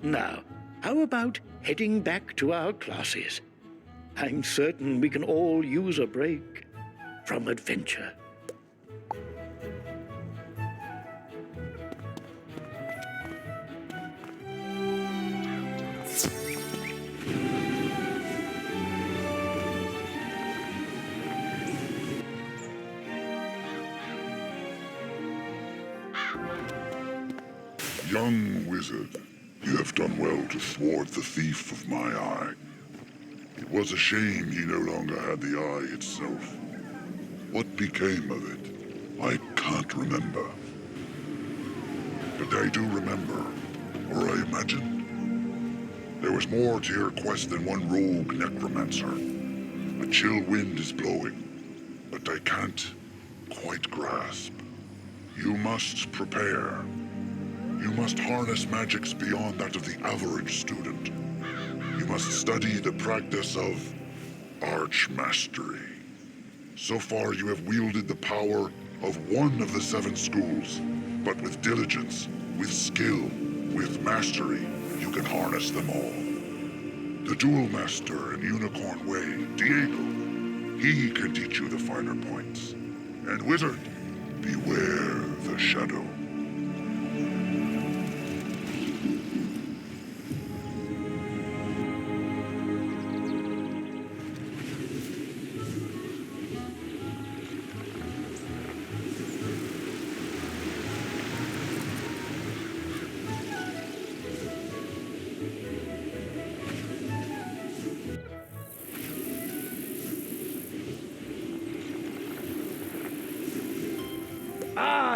Now, how about heading back to our classes? I'm certain we can all use a break from adventure. Young wizard, you have done well to thwart the thief of my eye. It was a shame he no longer had the eye itself. What became of it, I can't remember. But I do remember, or I imagine, there was more to your quest than one rogue necromancer. A chill wind is blowing, but I can't quite grasp. You must prepare. You must harness magics beyond that of the average student. You must study the practice of archmastery. So far you have wielded the power of one of the 7 schools, but with diligence, with skill, with mastery, you can harness them all. The Duel Master in Unicorn Way, Diego, he can teach you the finer points. And Wizard, beware the shadow.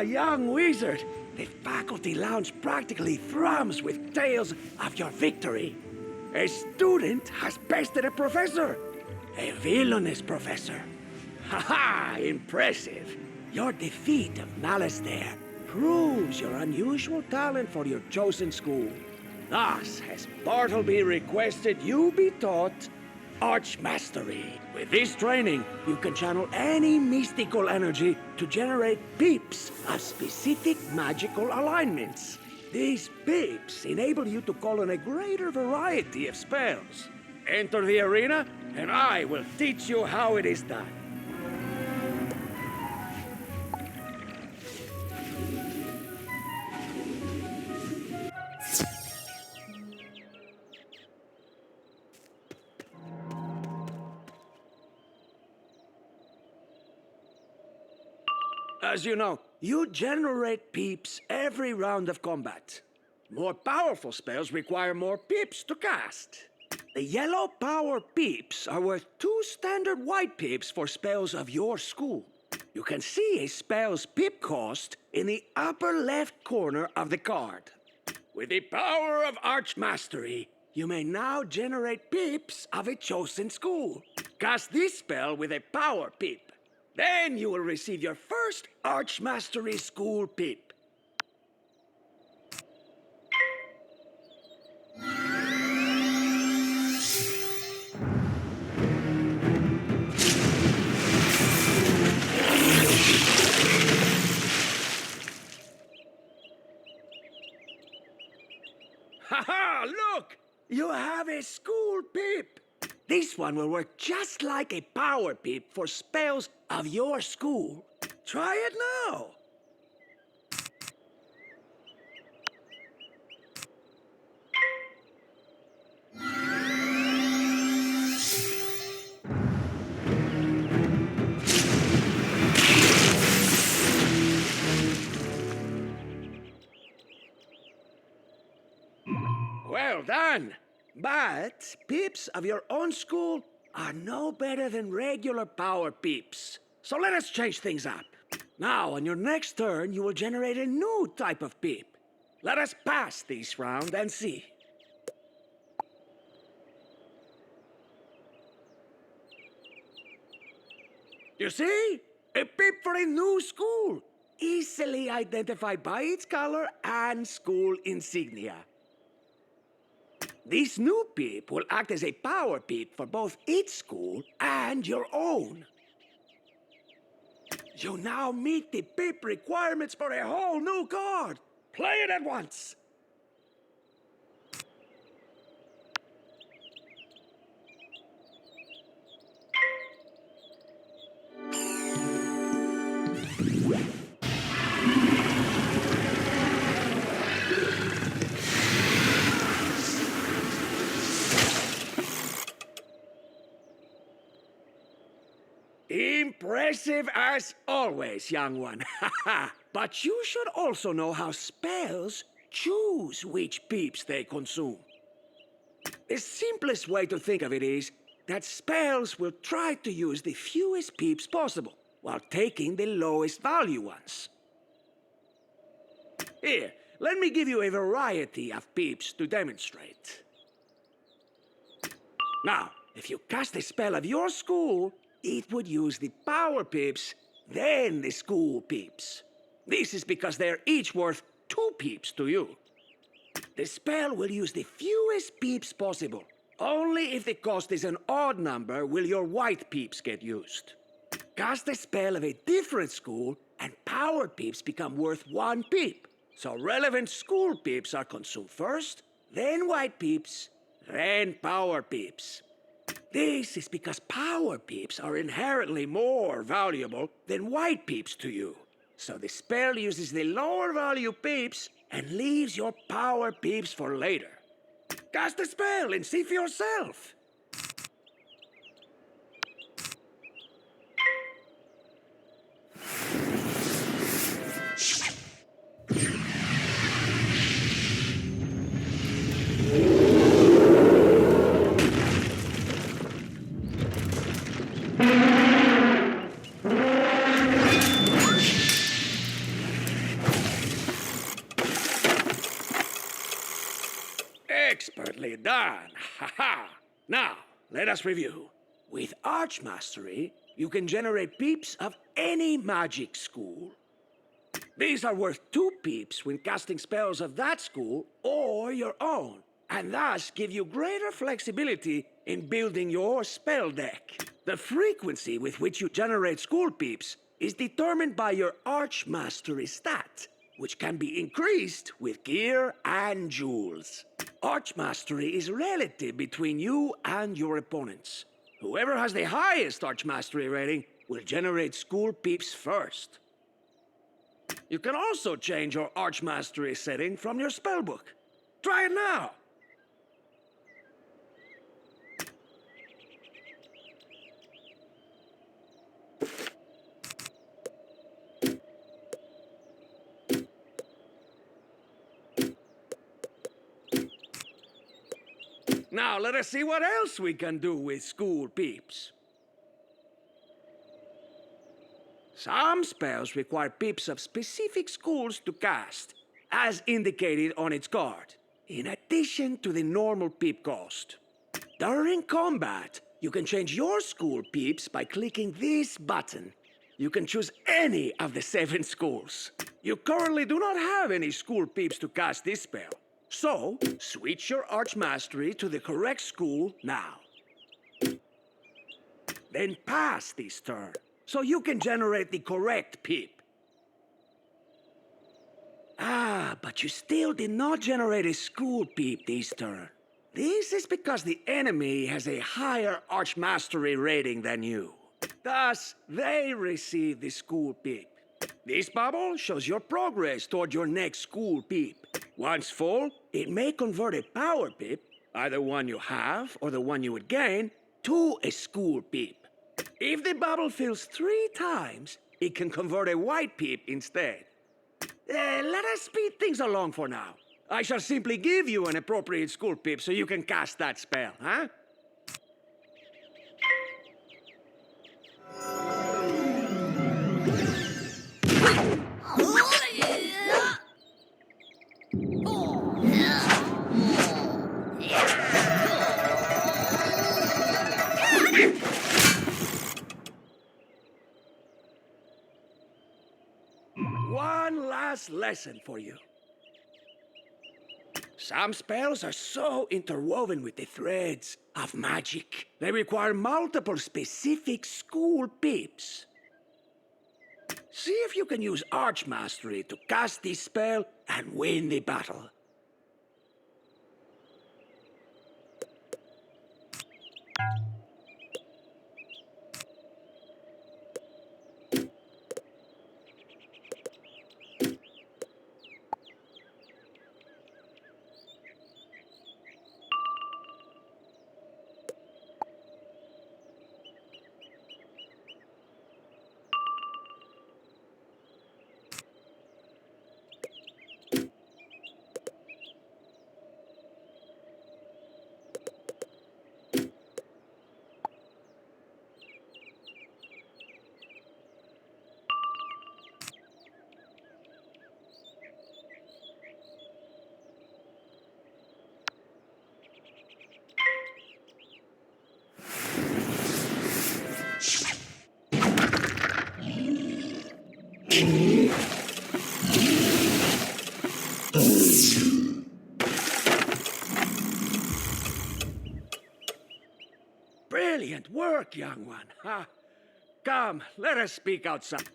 Young wizard, the faculty lounge practically thrums with tales of your victory. A student has bested a professor, a villainous professor. Ha! Impressive. Your defeat of Malice there proves your unusual talent for your chosen school. Thus has Bartleby requested you be taught Archmastery. With this training, you can channel any mystical energy to generate pips of specific magical alignments. These pips enable you to call on a greater variety of spells. Enter the arena, and I will teach you how it is done. As you know, you generate pips every round of combat. More powerful spells require more pips to cast. The yellow power pips are worth 2 standard white pips for spells of your school. You can see a spell's pip cost in the upper left corner of the card. With the power of Archmastery, you may now generate pips of a chosen school. Cast this spell with a power pip. Then you will receive your first Archmastery School pip. Ha! Look! You have a school pip! This one will work just like a power pip for spells of your school. Try it now! Well done! But pips of your own school are no better than regular power pips. So let us change things up. Now, on your next turn, you will generate a new type of pip. Let us pass this round and see. You see? A pip for a new school. Easily identified by its color and school insignia. This new peep will act as a power peep for both its school and your own. You now meet the peep requirements for a whole new card. Play it at once. Impressive as always, young one. But you should also know how spells choose which peeps they consume. The simplest way to think of it is that spells will try to use the fewest peeps possible while taking the lowest value ones. Here, let me give you a variety of peeps to demonstrate. Now, if you cast a spell of your school, it would use the power peeps, then the school peeps. This is because they're each worth 2 peeps to you. The spell will use the fewest peeps possible. Only if the cost is an odd number will your white peeps get used. Cast a spell of a different school, and power peeps become worth 1 peep. So relevant school peeps are consumed first, then white peeps, then power peeps. This is because power peeps are inherently more valuable than white peeps to you. So the spell uses the lower value peeps and leaves your power peeps for later. Cast the spell and see for yourself. Expertly done. Ha-ha. Now, let us review. With Archmastery, you can generate peeps of any magic school. These are worth 2 peeps when casting spells of that school or your own, and thus give you greater flexibility in building your spell deck. The frequency with which you generate school peeps is determined by your Archmastery stat, which can be increased with gear and jewels. Archmastery is relative between you and your opponents. Whoever has the highest Archmastery rating will generate school peeps first. You can also change your Archmastery setting from your spellbook. Try it now! Now let us see what else we can do with school peeps. Some spells require peeps of specific schools to cast, as indicated on its card, in addition to the normal peep cost. During combat, you can change your school peeps by clicking this button. You can choose any of the 7 schools. You currently do not have any school peeps to cast this spell. So, switch your Archmastery to the correct school now. Then pass this turn, so you can generate the correct peep. But you still did not generate a school peep this turn. This is because the enemy has a higher Archmastery rating than you. Thus, they receive the school peep. This bubble shows your progress toward your next school peep. Once full, it may convert a power peep, either one you have or the one you would gain, to a school peep. If the bubble fills 3 times, it can convert a white peep instead. Let us speed things along for now. I shall simply give you an appropriate school peep so you can cast that spell, huh? One last lesson for you. Some spells are so interwoven with the threads of magic, they require multiple specific school pips. See if you can use Archmastery to cast this spell and win the battle. Brilliant work, young one. Ha. Come, let us speak outside.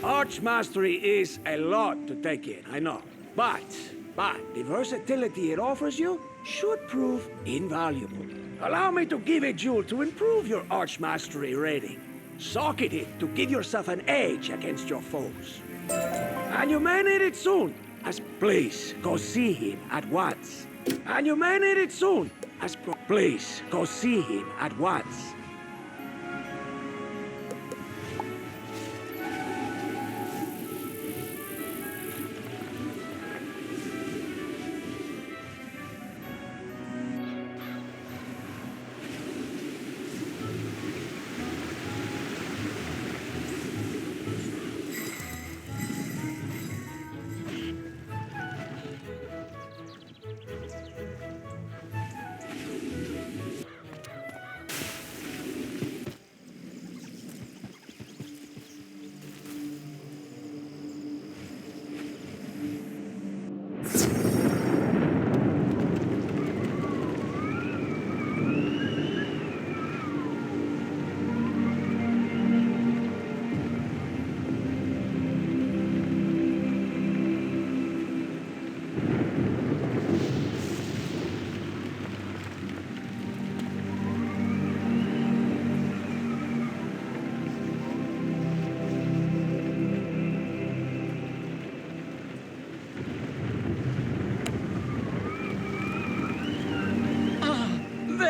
Archmastery is a lot to take in, I know. But the versatility it offers you should prove invaluable. Allow me to give a jewel to improve your Archmastery rating. Socket it to give yourself an edge against your foes. And you may need it soon, as please go see him at once. And you may need it soon, as please go see him at once.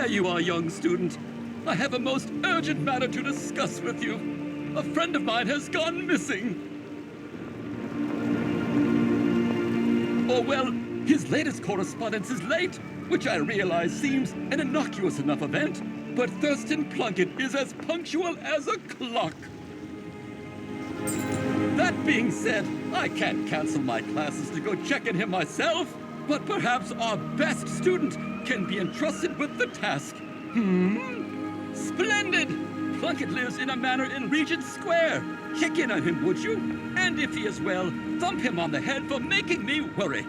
There you are, young student. I have a most urgent matter to discuss with you. A friend of mine has gone missing. Or, well, his latest correspondence is late, which I realize seems an innocuous enough event, but Thurston Plunkett is as punctual as a clock. That being said, I can't cancel my classes to go check on him myself, but perhaps our best student can be entrusted with the task. Splendid! Plunkett lives in a manor in Regent Square. Check in on him, would you? And if he is well, thump him on the head for making me worry.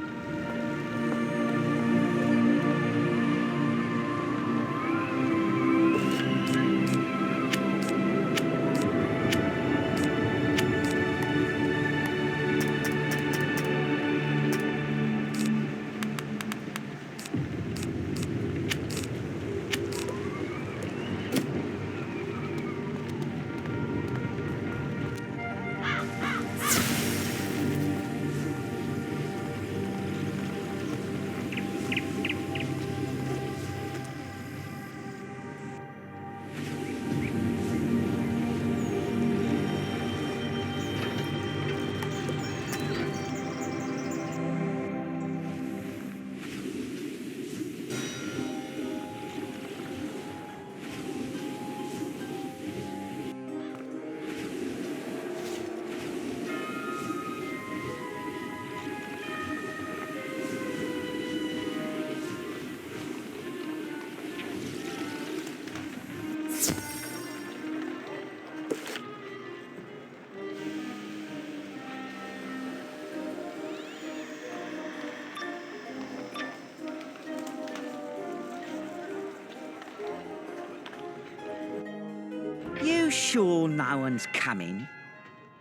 sure no one's coming?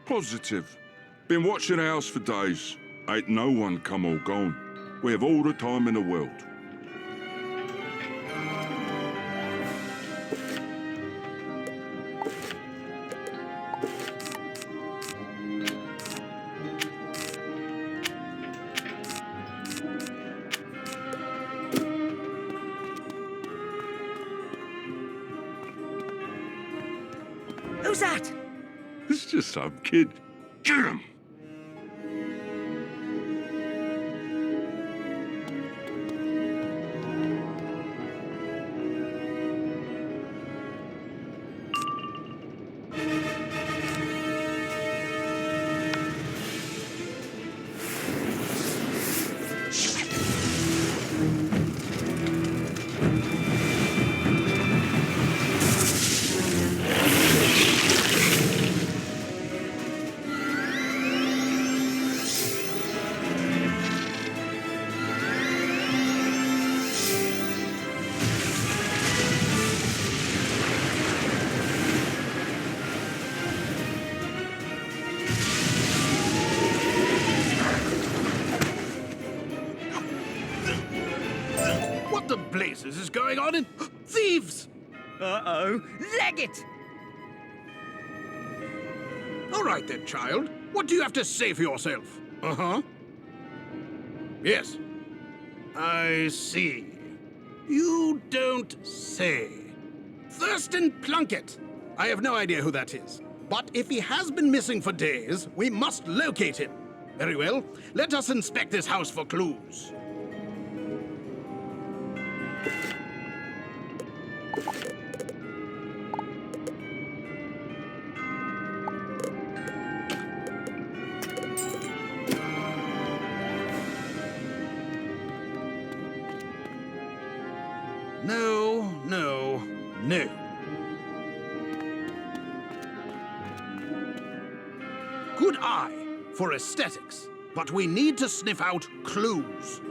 Positive. Been watching the house for days. Ain't no one come or gone. We have all the time in the world. Who's that? It's just some kid. Get him! What the blazes is going on in... Thieves! Uh-oh. Leg it! All right then, child. What do you have to say for yourself? Uh-huh. Yes. I see. You don't say. Thurston Plunkett. I have no idea who that is. But if he has been missing for days, we must locate him. Very well. Let us inspect this house for clues. No, no, no. Good eye for aesthetics, but we need to sniff out clues.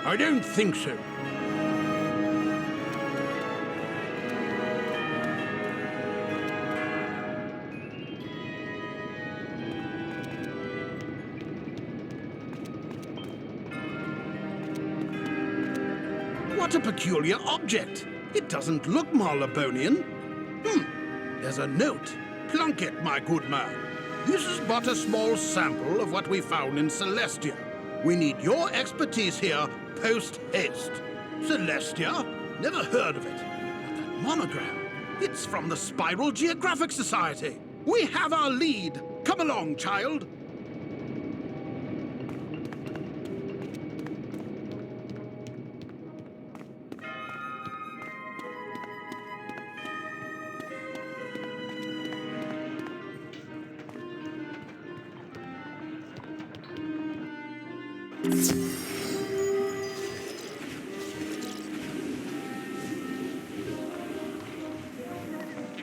I don't think so. What a peculiar object. It doesn't look Marlebonian. There's a note. Plunkett, my good man. This is but a small sample of what we found in Celestia. We need your expertise here post-haste. Celestia? Never heard of it. But that monogram, it's from the Spiral Geographic Society. We have our lead. Come along, child.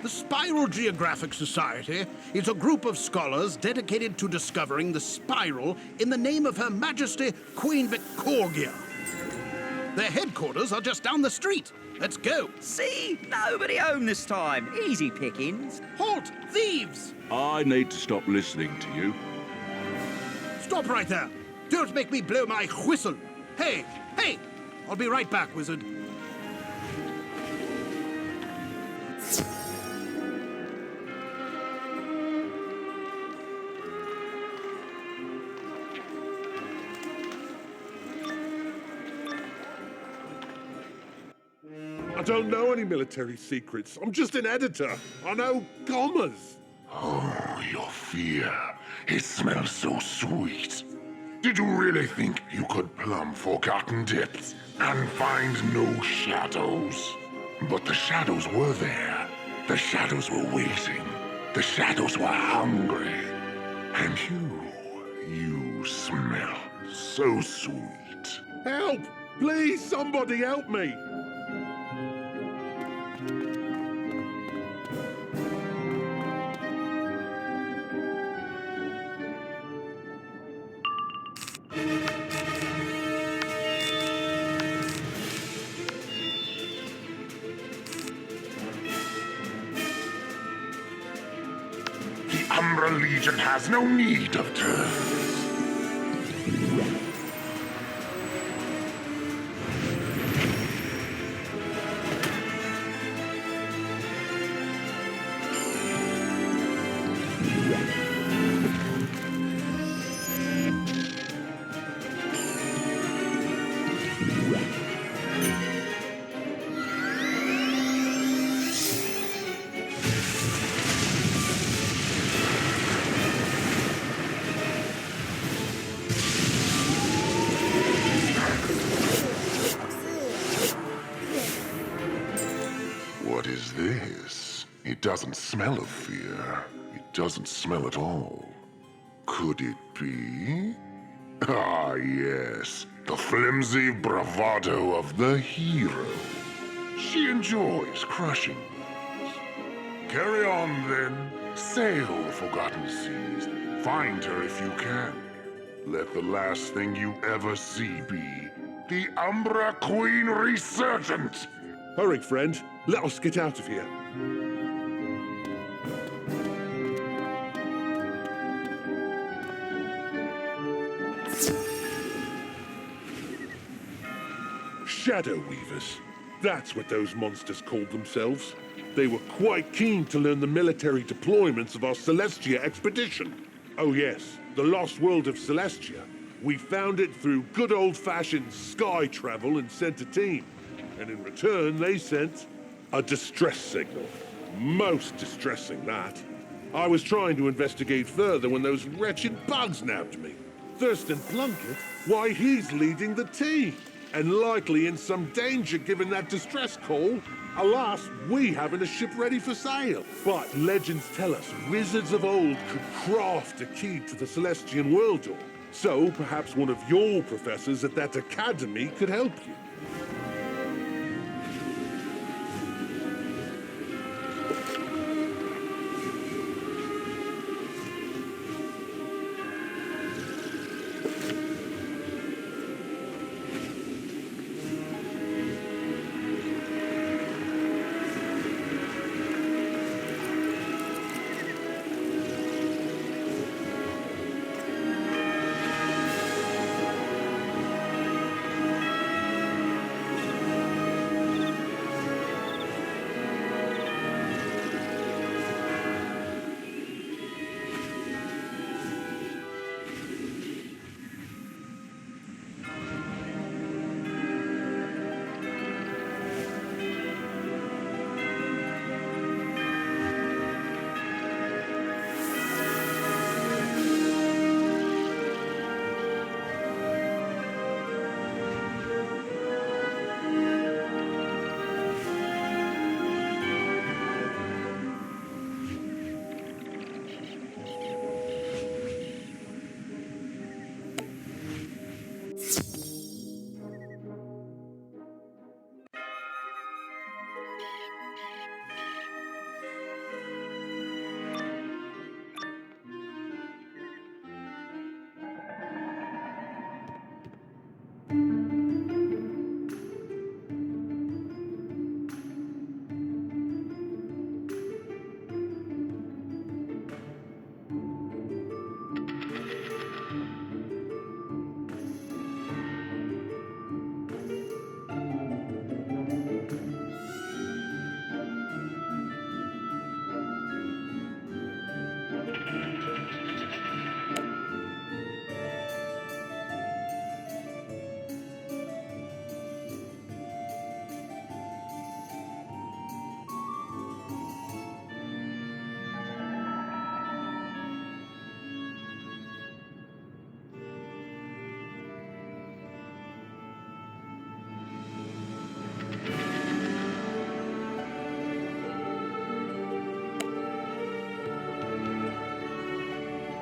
The Spiral Geographic Society is a group of scholars dedicated to discovering the spiral in the name of Her Majesty Queen Victorgia. Their headquarters are just down the street. Let's go. See? Nobody home this time. Easy pickings. Halt! Thieves! I need to stop listening to you. Stop right there. Don't make me blow my whistle. Hey, hey! I'll be right back, wizard. I don't know any military secrets. I'm just an editor. I know commas. Oh, your fear. It smells so sweet. Did you really think you could plumb forgotten depths and find no shadows? But the shadows were there. The shadows were waiting. The shadows were hungry. And you smell so sweet. Help! Please, somebody help me! Umbra Legion has no need of turns. What is this? It doesn't smell of fear. It doesn't smell at all. Could it be? Ah, yes. The flimsy bravado of the hero. She enjoys crushing ones. Carry on, then. Sail the forgotten seas. Find her if you can. Let the last thing you ever see be the Umbra Queen Resurgent! Hurry, friend. Let us get out of here. Shadow Weavers. That's what those monsters called themselves. They were quite keen to learn the military deployments of our Celestia expedition. Oh yes, the lost world of Celestia. We found it through good old-fashioned sky travel and sent a team. And in return, they sent a distress signal. Most distressing, that. I was trying to investigate further when those wretched bugs nabbed me. Thurston Plunkett? Why, he's leading the team. And likely in some danger given that distress call. Alas, we haven't a ship ready for sail. But legends tell us wizards of old could craft a key to the Celestian world door. So perhaps one of your professors at that academy could help you.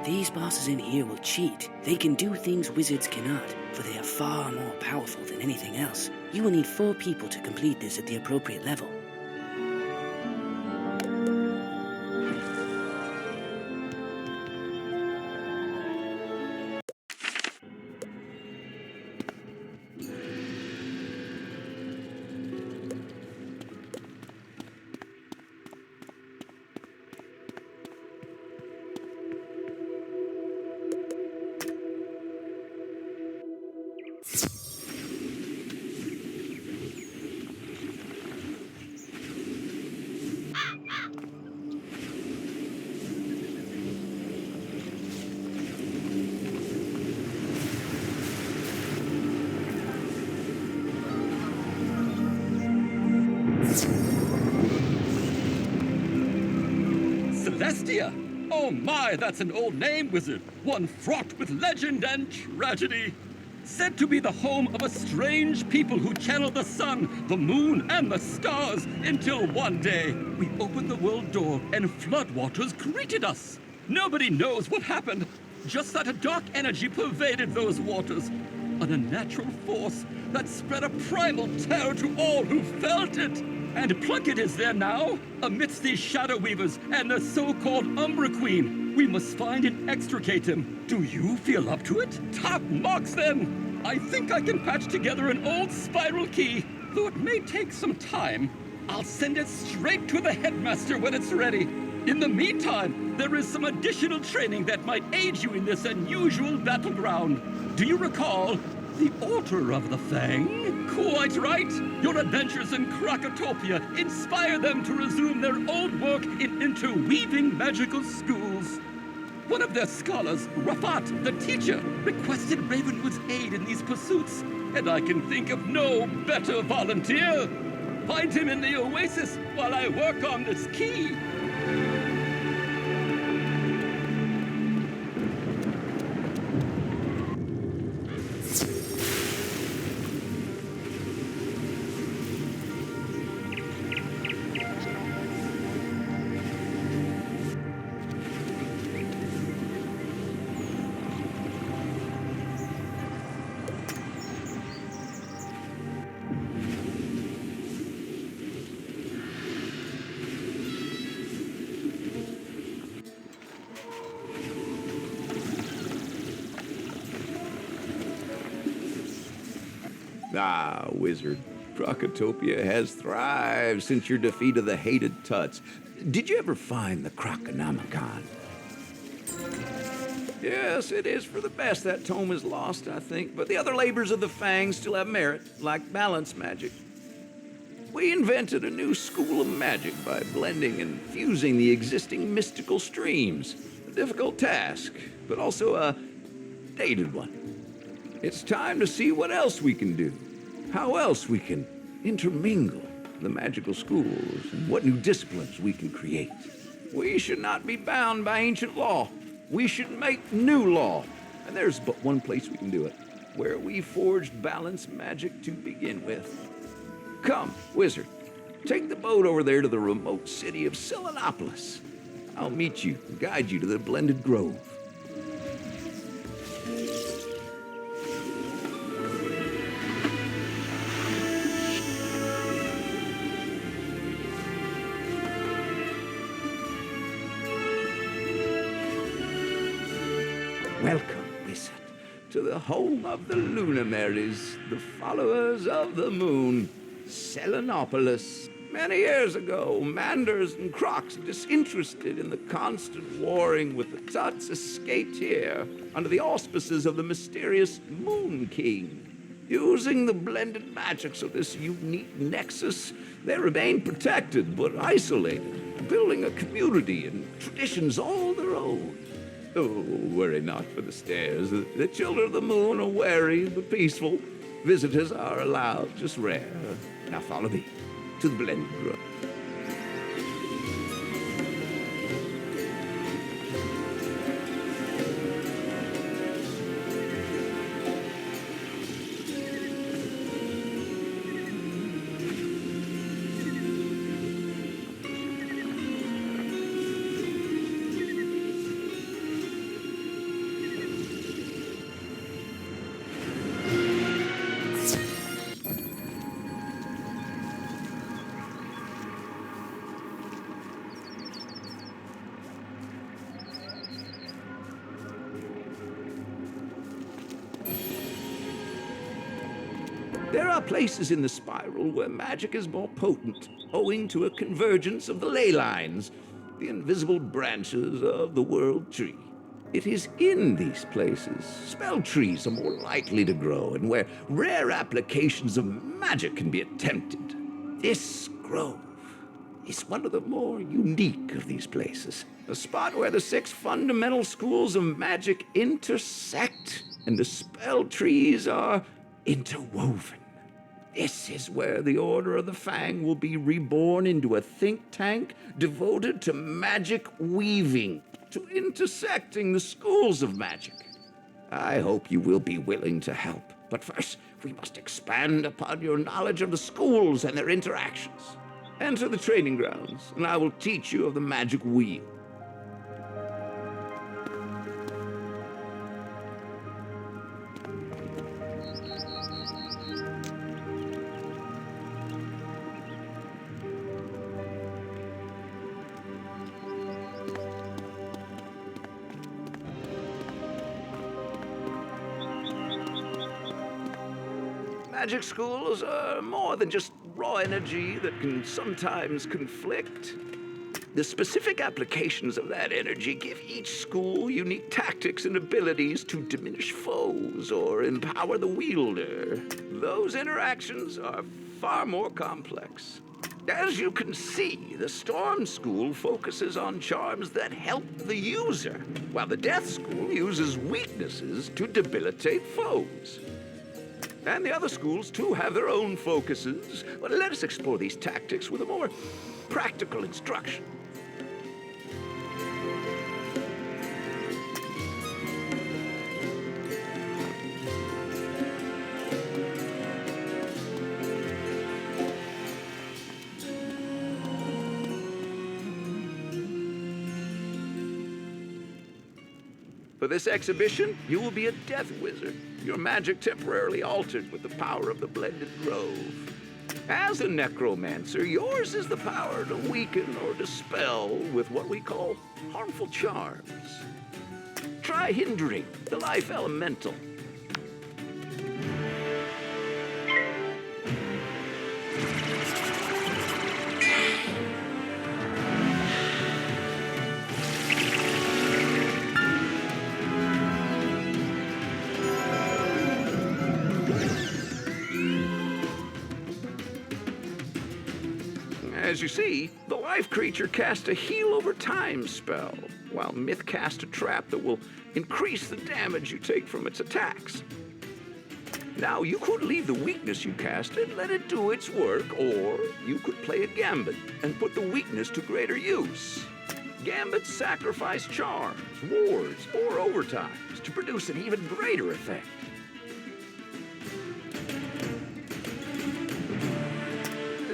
These bosses in here will cheat. They can do things wizards cannot, for they are far more powerful than anything else. You will need 4 people to complete this at the appropriate level. Celestia! Oh my, that's an old name, wizard. One fraught with legend and tragedy. Said to be the home of a strange people who channeled the sun, the moon, and the stars, until one day we opened the world door and floodwaters greeted us. Nobody knows what happened, just that a dark energy pervaded those waters. An unnatural force that spread a primal terror to all who felt it. And Plunkett is there now, amidst these Shadow Weavers and the so-called Umbra Queen. We must find and extricate him. Do you feel up to it? Top marks, then! I think I can patch together an old spiral key, though it may take some time. I'll send it straight to the headmaster when it's ready. In the meantime, there is some additional training that might aid you in this unusual battleground. Do you recall the Altar of the Fang? Quite right. Your adventures in Krakatopia inspire them to resume their old work in interweaving magical schools. One of their scholars, Rafat, the teacher, requested Ravenwood's aid in these pursuits, and I can think of no better volunteer. Find him in the oasis while I work on this key. Ah, wizard. Krakatopia has thrived since your defeat of the hated Tuts. Did you ever find the Croconomicon? Yes, it is for the best that tome is lost, I think, but the other labors of the Fang still have merit, like balance magic. We invented a new school of magic by blending and fusing the existing mystical streams. A difficult task, but also a dated one. It's time to see what else we can do. How else we can intermingle the magical schools and what new disciplines we can create. We should not be bound by ancient law. We should make new law. And there's but one place we can do it, where we forged balanced magic to begin with. Come, wizard, take the boat over there to the remote city of Selenopolis. I'll meet you and guide you to the blended grove. Welcome, wizard, to the home of the Luminaries, the followers of the moon, Selenopolis. Many years ago, Manders and Crocs, disinterested in the constant warring with the Tuts, escaped here under the auspices of the mysterious Moon King. Using the blended magics of this unique nexus, they remained protected but isolated, building a community and traditions all their own. Oh, worry not for the stairs. The children of the moon are wary but peaceful. Visitors are allowed, just rare. Now follow me to the blended grove. There are places in the spiral where magic is more potent, owing to a convergence of the ley lines, the invisible branches of the world tree. It is in these places spell trees are more likely to grow and where rare applications of magic can be attempted. This grove is one of the more unique of these places, a spot where the 6 fundamental schools of magic intersect and the spell trees are interwoven. This is where the Order of the Fang will be reborn into a think tank devoted to magic weaving, to intersecting the schools of magic. I hope you will be willing to help, but first we must expand upon your knowledge of the schools and their interactions. Enter the training grounds, and I will teach you of the magic wheel. Magic schools are more than just raw energy that can sometimes conflict. The specific applications of that energy give each school unique tactics and abilities to diminish foes or empower the wielder. Those interactions are far more complex. As you can see, the Storm School focuses on charms that help the user, while the Death School uses weaknesses to debilitate foes. And the other schools, too, have their own focuses. But let us explore these tactics with a more practical instruction. For this exhibition, you will be a death wizard, your magic temporarily altered with the power of the blended grove. As a necromancer, yours is the power to weaken or dispel with what we call harmful charms. Try hindering the life elemental. As you see, the life creature casts a heal over time spell, while Myth casts a trap that will increase the damage you take from its attacks. Now, you could leave the weakness you cast and let it do its work, or you could play a gambit and put the weakness to greater use. Gambits sacrifice charms, wards, or overtimes to produce an even greater effect.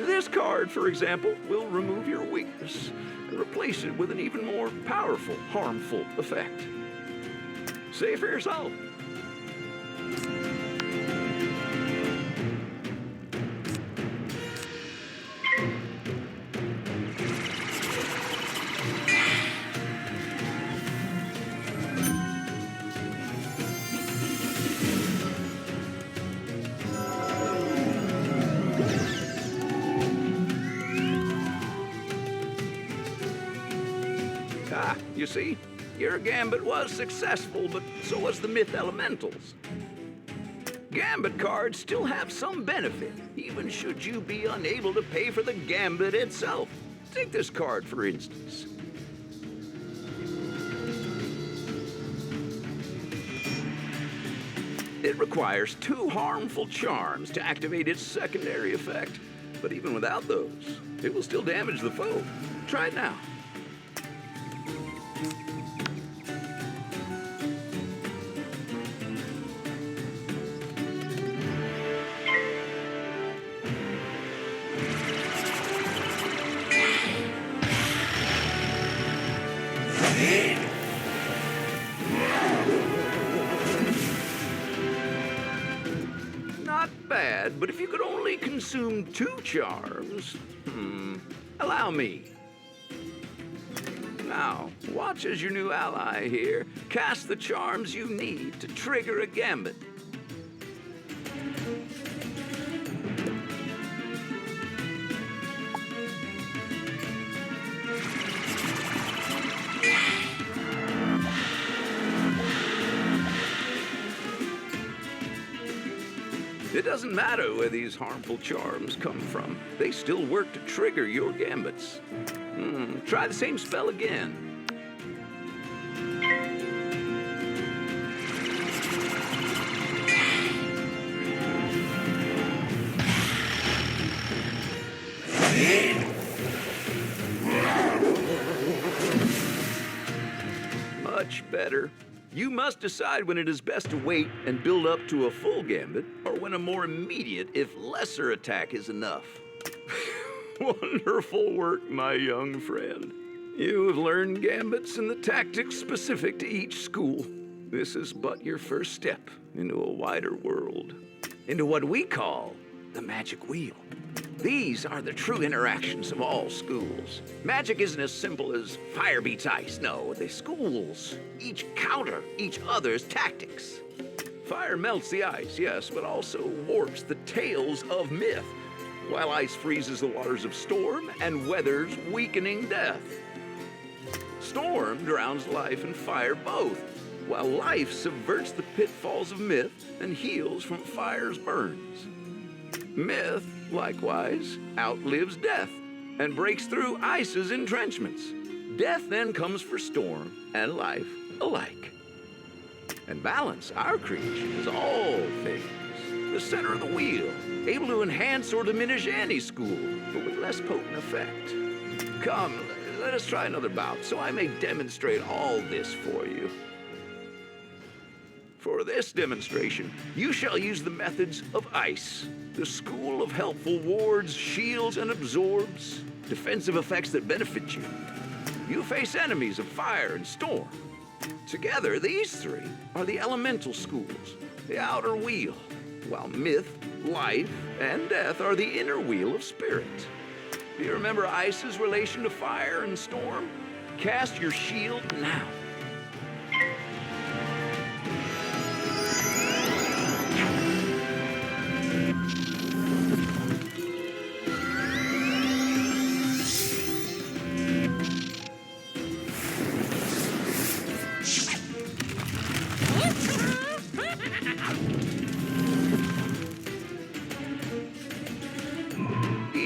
This card, for example, will remove your weakness and replace it with an even more powerful, harmful effect. Say it for yourself. You see, your gambit was successful, but so was the Myth Elementals. Gambit cards still have some benefit, even should you be unable to pay for the gambit itself. Take this card, for instance. It requires 2 harmful charms to activate its secondary effect, but even without those, it will still damage the foe. Try it now. Not bad, but if you could only consume 2 charms... Allow me. Now, watch as your new ally here cast the charms you need to trigger a gambit. It doesn't matter where these harmful charms come from. They still work to trigger your gambits. Try the same spell again. Much better. You must decide when it is best to wait and build up to a full gambit, or when a more immediate, if lesser attack is enough. Wonderful work, my young friend. You have learned gambits and the tactics specific to each school. This is but your first step into a wider world, into what we call the magic wheel. These are the true interactions of all schools. Magic isn't as simple as fire beats ice. No, the schools each counter each other's tactics. Fire melts the ice, yes, but also warps the tales of myth, while ice freezes the waters of storm and weathers weakening death. Storm drowns life and fire both, while life subverts the pitfalls of myth and heals from fire's burns. Myth, likewise, outlives death and breaks through ice's entrenchments. Death then comes for storm and life alike. And balance, our creation, is all things, the center of the wheel, able to enhance or diminish any school, but with less potent effect. Come, let us try another bout, so I may demonstrate all this for you. For this demonstration, you shall use the methods of ice, the school of helpful wards, shields, and absorbs, defensive effects that benefit you. You face enemies of fire and storm. Together, these three are the elemental schools, the outer wheel, while myth, life, and death are the inner wheel of spirit. Do you remember ice's relation to fire and storm? Cast your shield now.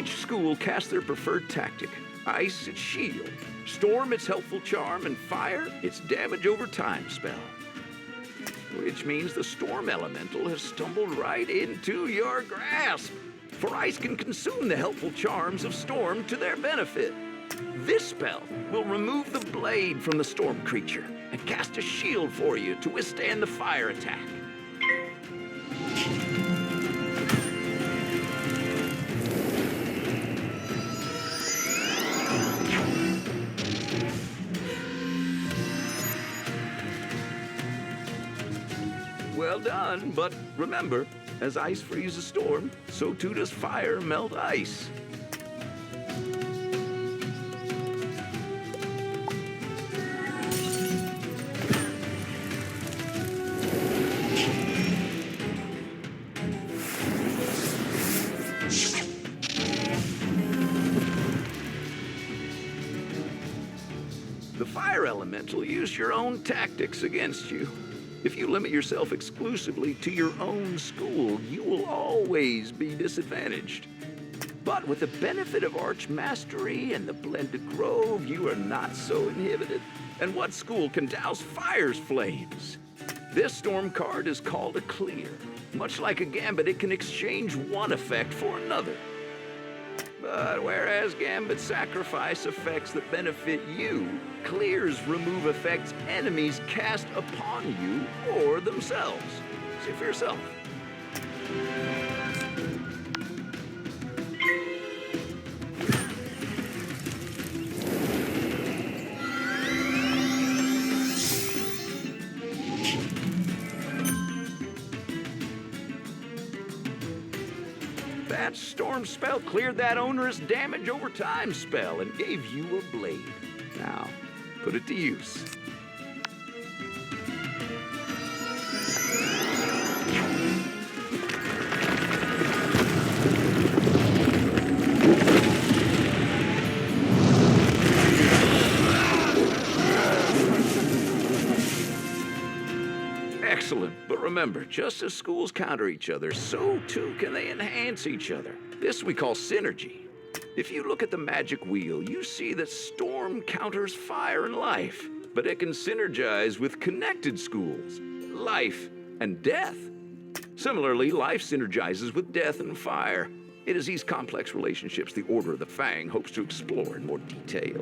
School cast their preferred tactic. Ice, its shield. Storm, its helpful charm. And fire, its damage over time spell. Which means the storm elemental has stumbled right into your grasp. For ice can consume the helpful charms of storm to their benefit. This spell will remove the blade from the storm creature and cast a shield for you to withstand the fire attack. Well done, but remember, as ice freezes storm, so too does fire melt ice. The fire elemental used your own tactics against you. If you limit yourself exclusively to your own school, you will always be disadvantaged. But with the benefit of arch mastery and the blended grove, you are not so inhibited. And what school can douse fire's flames? This storm card is called a clear. Much like a gambit, it can exchange one effect for another. But whereas gambits sacrifice effects that benefit you, clears remove effects enemies cast upon you or themselves. See for yourself. That storm spell cleared that onerous damage over time spell and gave you a blade. Now, put it to use. Excellent, but remember, just as schools counter each other, so too can they enhance each other. This we call synergy. If you look at the magic wheel, you see that storm counters fire and life, but it can synergize with connected schools, life and death. Similarly, life synergizes with death and fire. It is these complex relationships the Order of the Fang hopes to explore in more detail.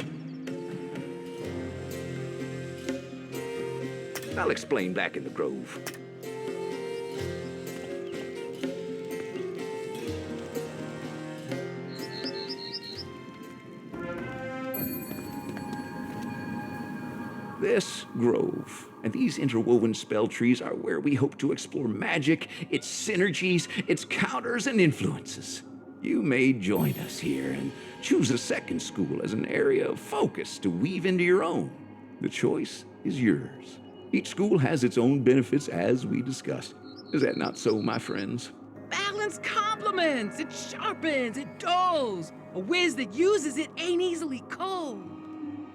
I'll explain back in the Grove. This grove and these interwoven spell trees are where we hope to explore magic, its synergies, its counters and influences. You may join us here and choose a second school as an area of focus to weave into your own. The choice is yours. Each school has its own benefits as we discussed. Is that not so, my friends? Balance complements, it sharpens, it dulls. A whiz that uses it ain't easily cold.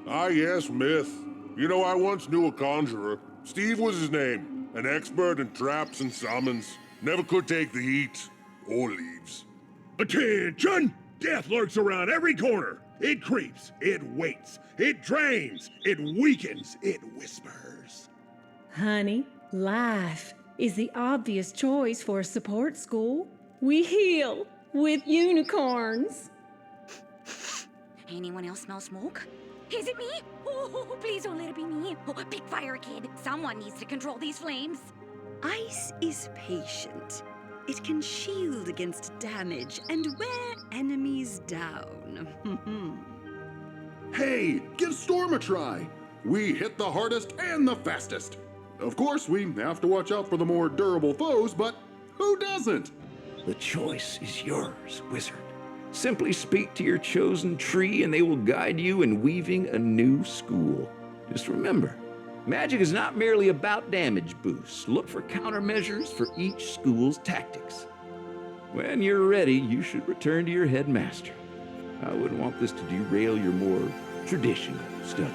Ah, yes, myth. You know, I once knew a conjurer. Steve was his name. An expert in traps and summons. Never could take the heat. Or leaves. Attention! Death lurks around every corner. It creeps. It waits. It drains. It weakens. It whispers. Honey, life is the obvious choice for a support school. We heal with unicorns. Anyone else smell smoke? Is it me? Oh, please don't let it be me. Oh, pick fire, kid. Someone needs to control these flames. Ice is patient. It can shield against damage and wear enemies down. Hey, give Storm a try. We hit the hardest and the fastest. Of course, we have to watch out for the more durable foes, but who doesn't? The choice is yours, wizard. Simply speak to your chosen tree and they will guide you in weaving a new school. Just remember, magic is not merely about damage boosts. Look for countermeasures for each school's tactics. When you're ready, you should return to your headmaster. I wouldn't want this to derail your more traditional studies.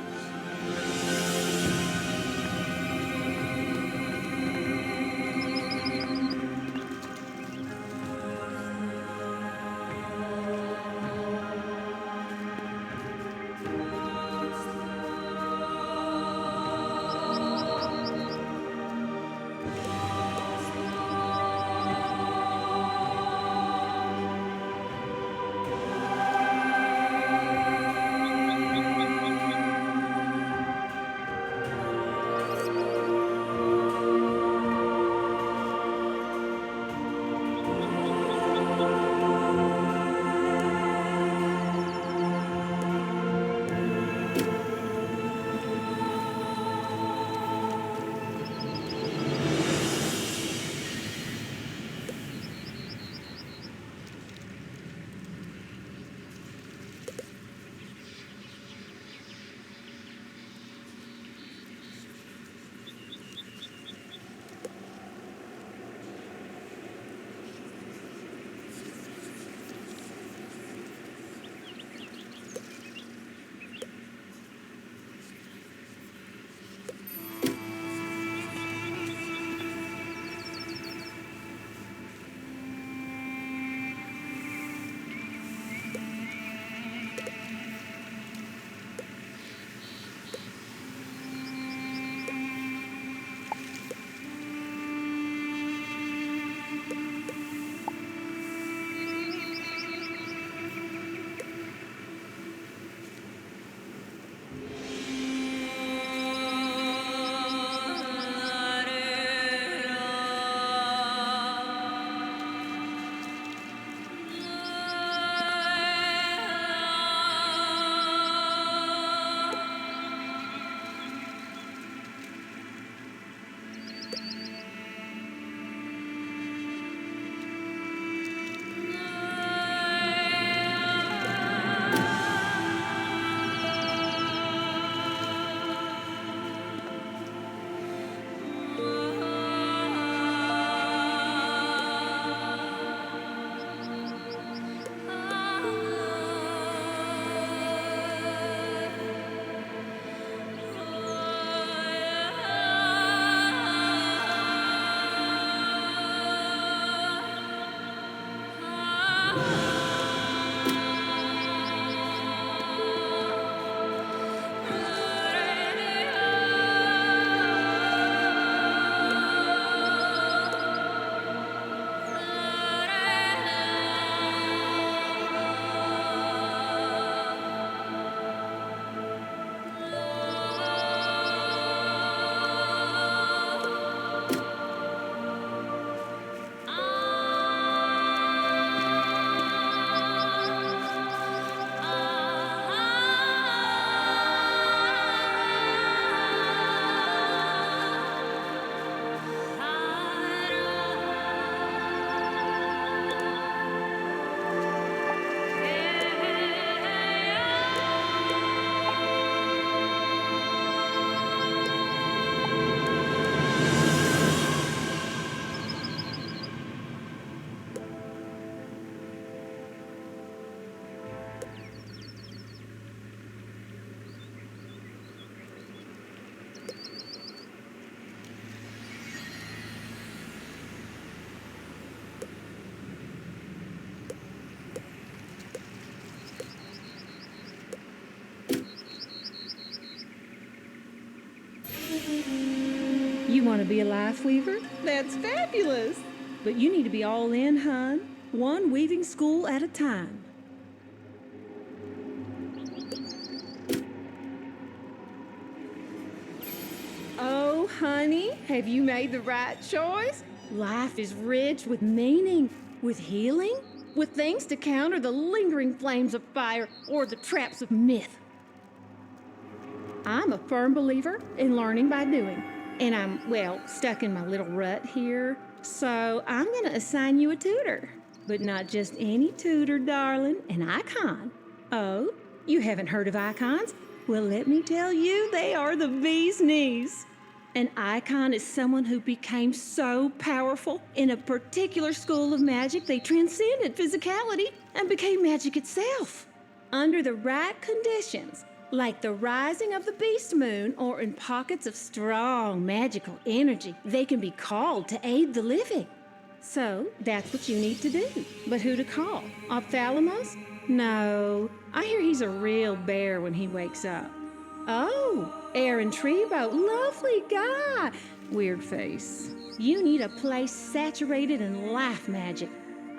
Want to be a life weaver? That's fabulous! But you need to be all in, hun. One weaving school at a time. Oh, honey, have you made the right choice? Life is rich with meaning, with healing, with things to counter the lingering flames of fire or the traps of myth. I'm a firm believer in learning by doing, and I'm, well, stuck in my little rut here, so I'm going to assign you a tutor. But not just any tutor, darling, an icon. Oh, you haven't heard of icons? Well, let me tell you, they are the bee's knees. An icon is someone who became so powerful in a particular school of magic they transcended physicality and became magic itself. Under the right conditions, like the rising of the beast moon or in pockets of strong magical energy, they can be called to aid the living. So that's what you need to do. But who to call? Ophthalmos? No, I hear he's a real bear when he wakes up. Oh, Aaron Trebo, lovely guy. Weird face. You need a place saturated in life magic.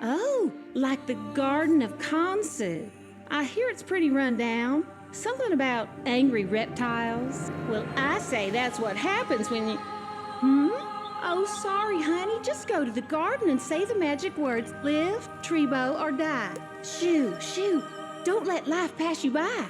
Oh, like the Garden of Khonsu. I hear it's pretty run down. Something about angry reptiles. Well, I say that's what happens when you... Oh, sorry, honey. Just go to the garden and say the magic words, live, Trebo, or die. Shoo, shoo. Don't let life pass you by.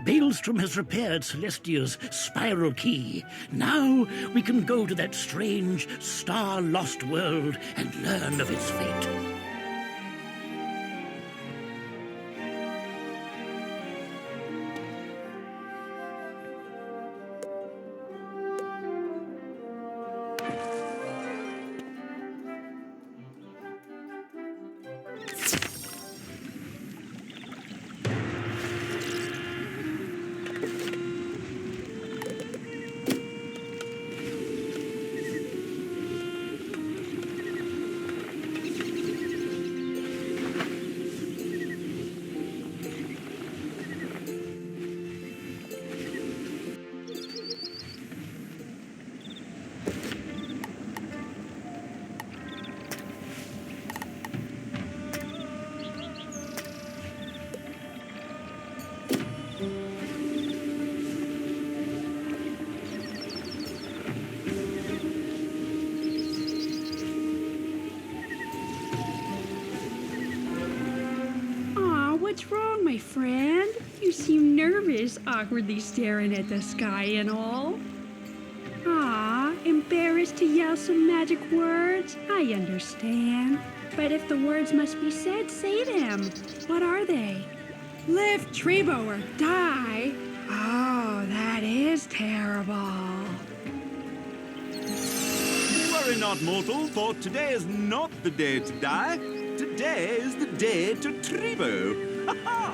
Maelstrom has repaired Celestia's spiral key. Now we can go to that strange, star-lost world and learn of its fate. What's wrong, my friend? You seem nervous, awkwardly staring at the sky and all. Ah, embarrassed to yell some magic words? I understand. But if the words must be said, say them. What are they? Live, Trebo, or die? Oh, that is terrible. Worry not, mortal, for today is not the day to die. Today is the day to Trebo. Huh?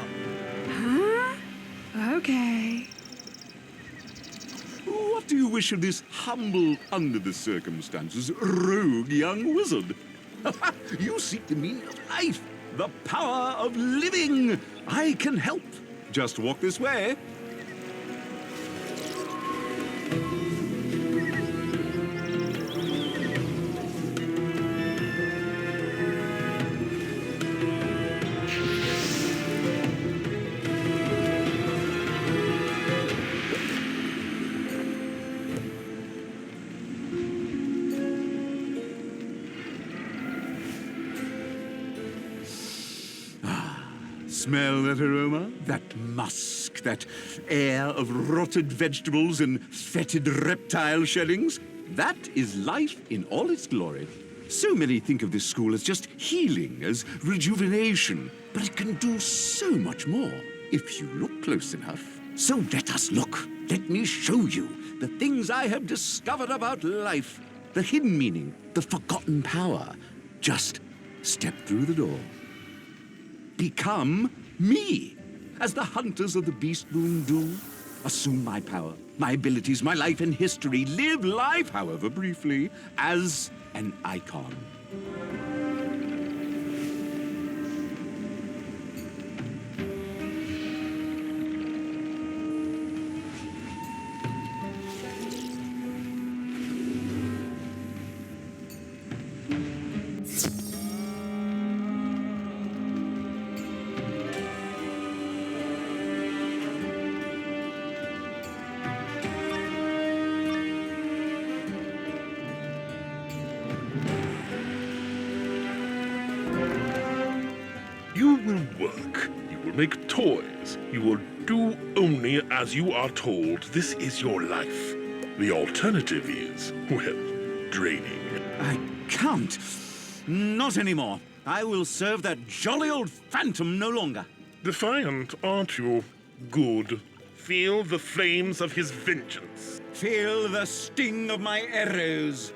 Okay. do you wish of this humble, under the circumstances, rogue young wizard? You seek the meaning of life, the power of living. I can help. Just walk this way. Smell that aroma? That musk, that air of rotted vegetables and fetid reptile sheddings? That is life in all its glory. So many think of this school as just healing, as rejuvenation, but it can do so much more if you look close enough. So let us look. Let me show you the things I have discovered about life, the hidden meaning, the forgotten power. Just step through the door. Become me, as the hunters of the beast moon do. Assume my power, my abilities, my life and history. Live life, however briefly, as an icon. You will work, you will make toys, you will do only as you are told. This is your life. The alternative is, well, draining. I can't. Not anymore. I will serve that jolly old phantom no longer. Defiant, aren't you? Good. Feel the flames of his vengeance. Feel the sting of my arrows.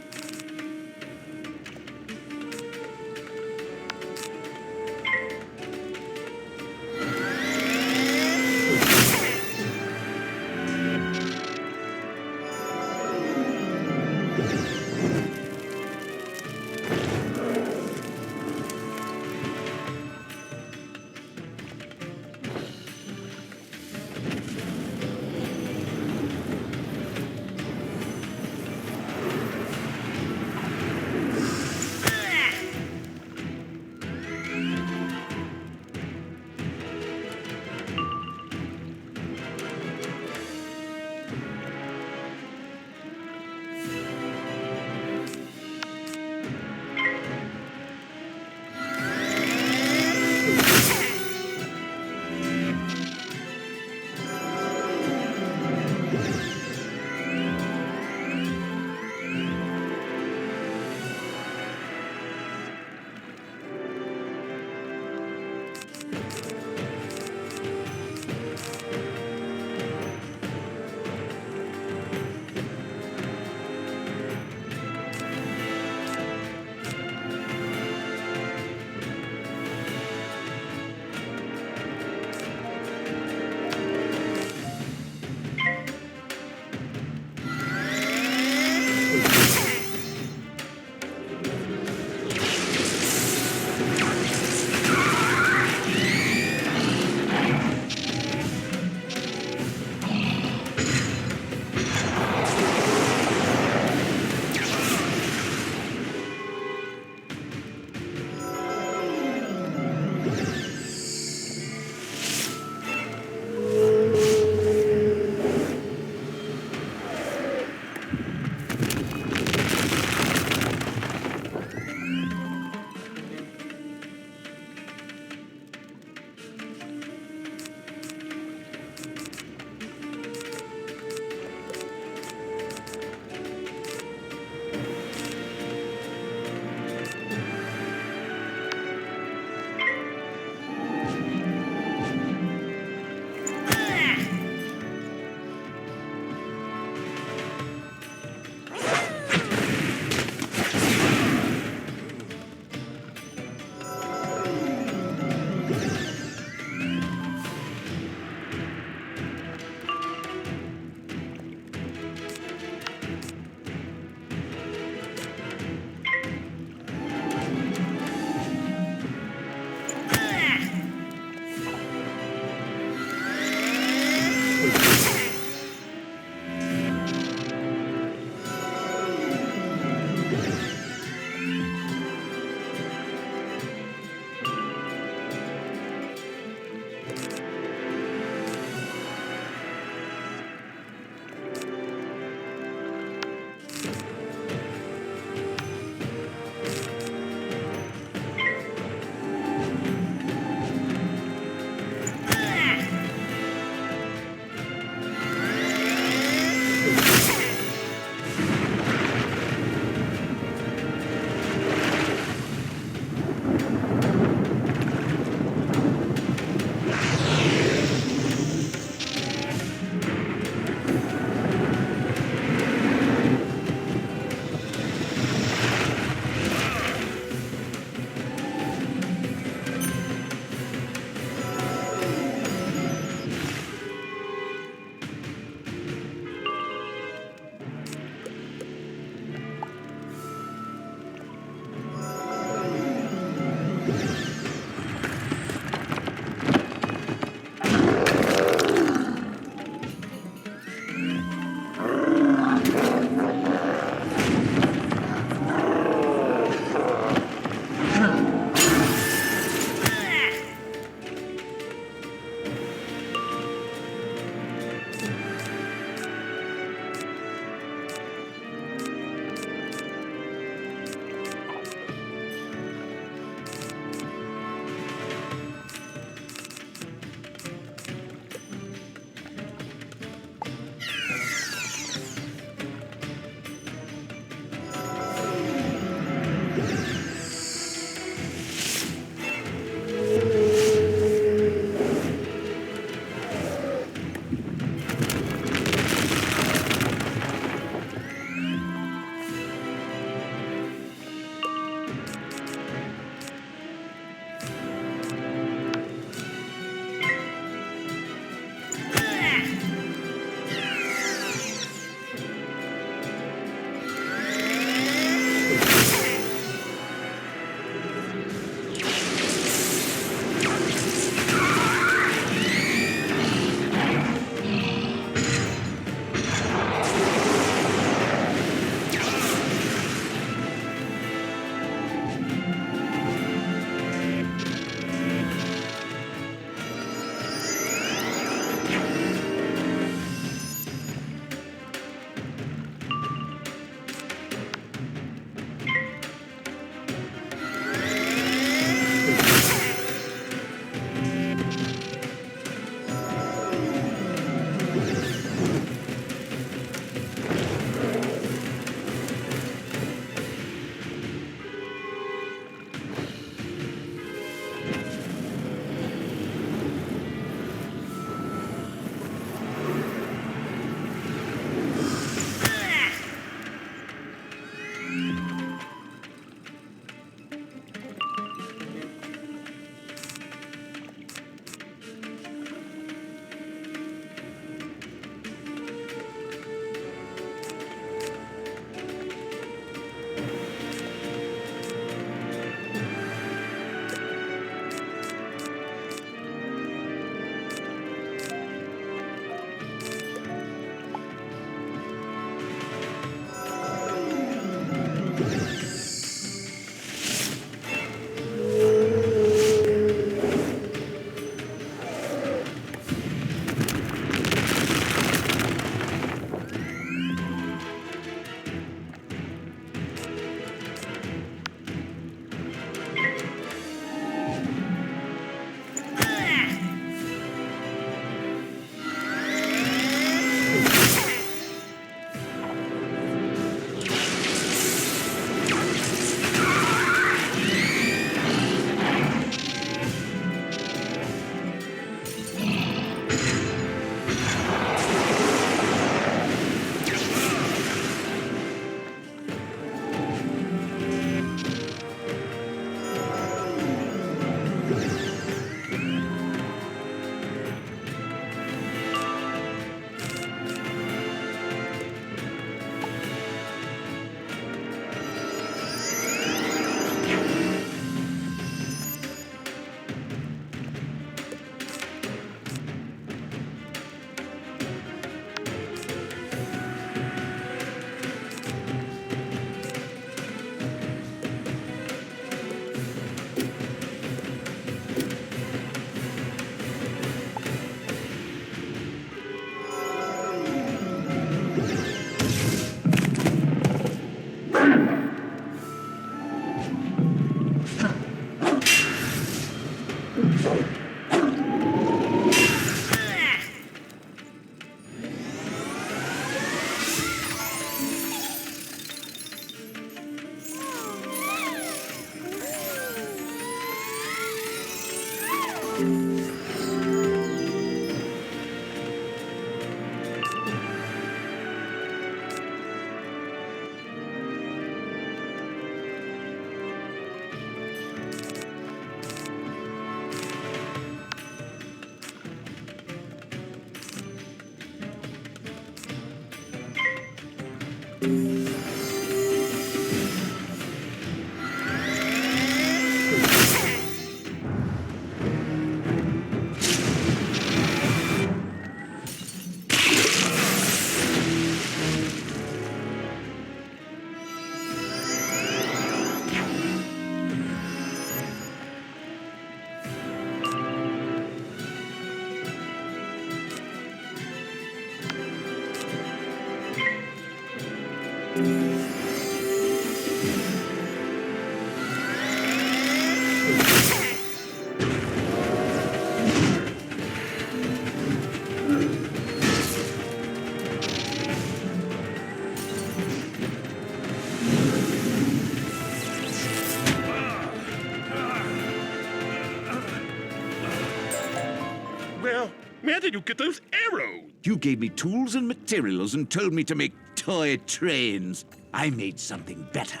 Where did you get those arrows? You gave me tools and materials and told me to make toy trains. I made something better.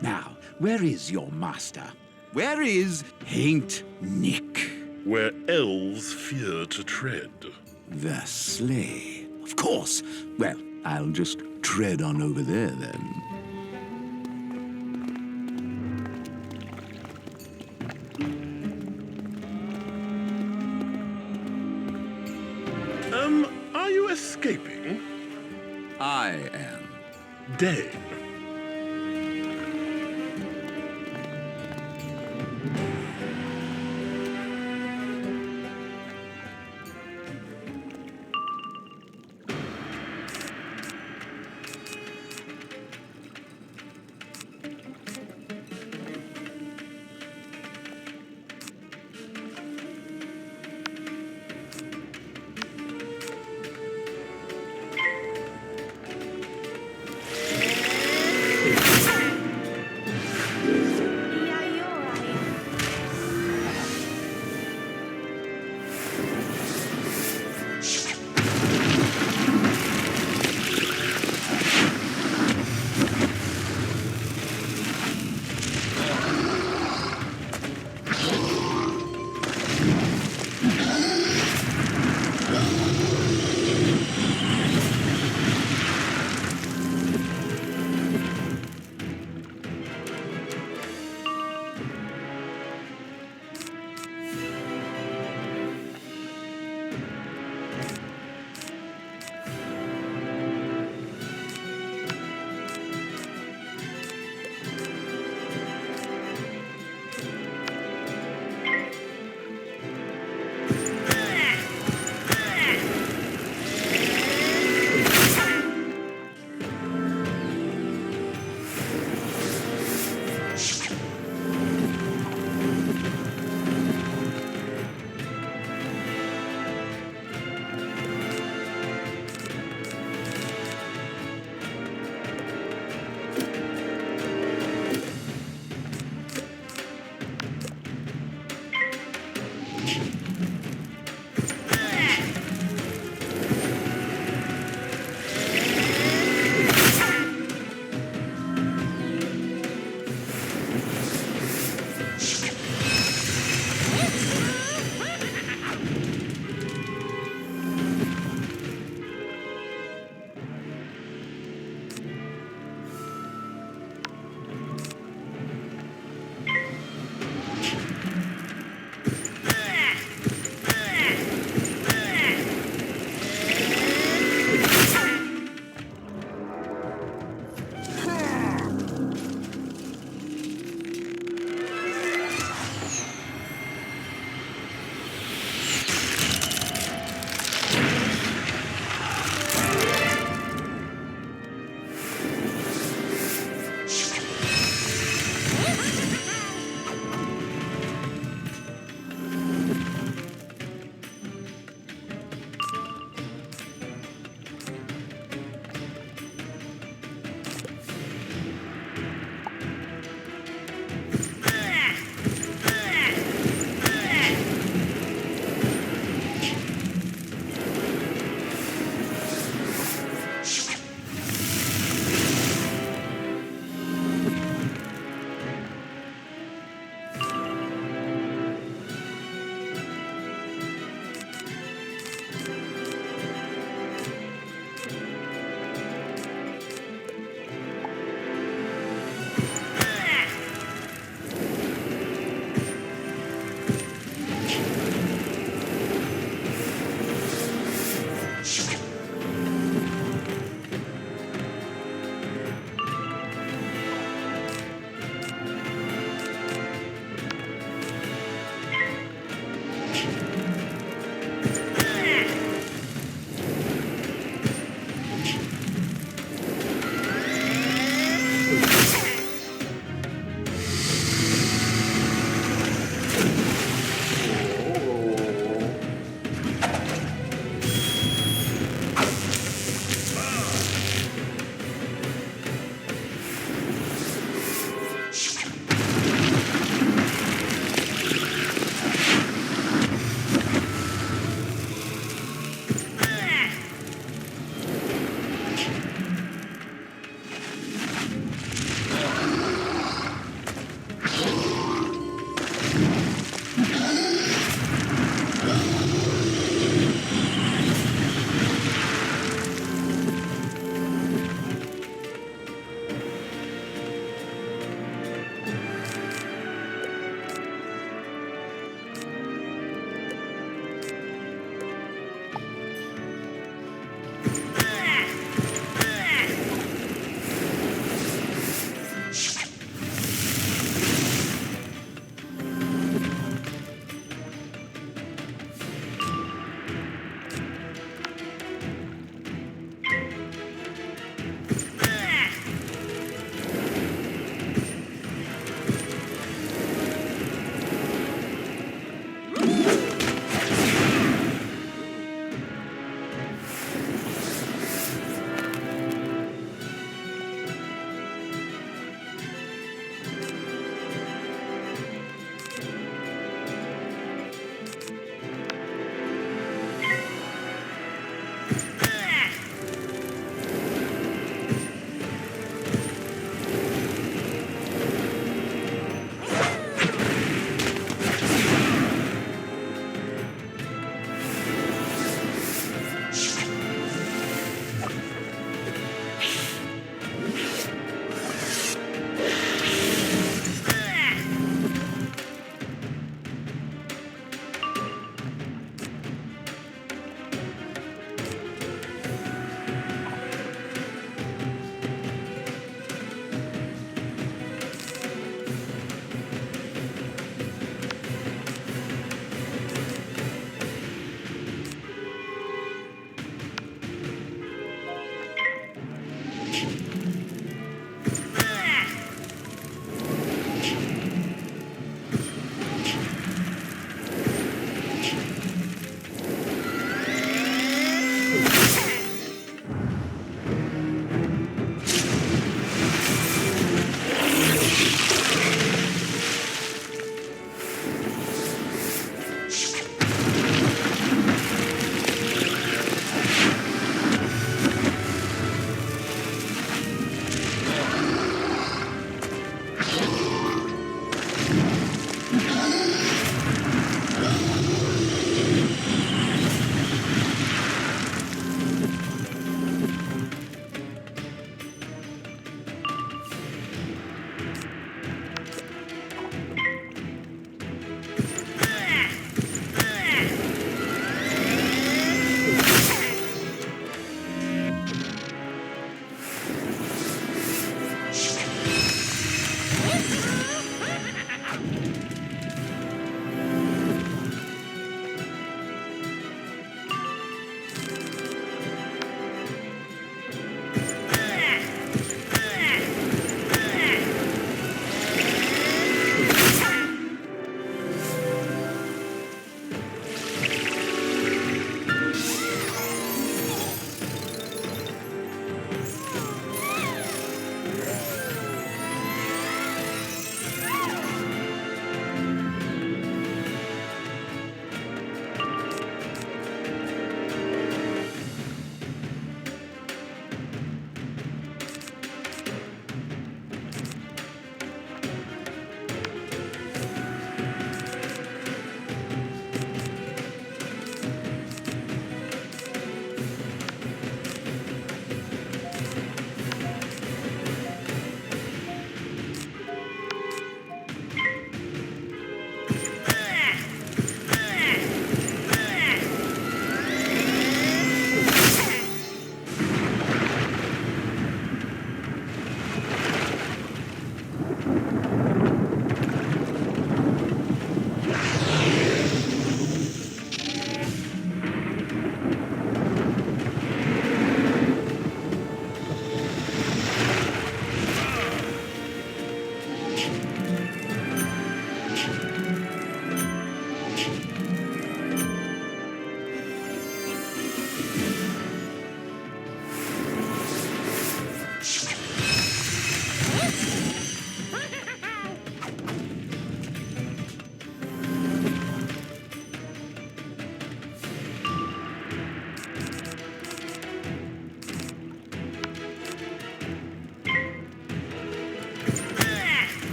Now, where is your master? Where is Haint Nick? Where elves fear to tread. The sleigh. Of course. Well, I'll just tread on over there then. Are you escaping? I am. Dane.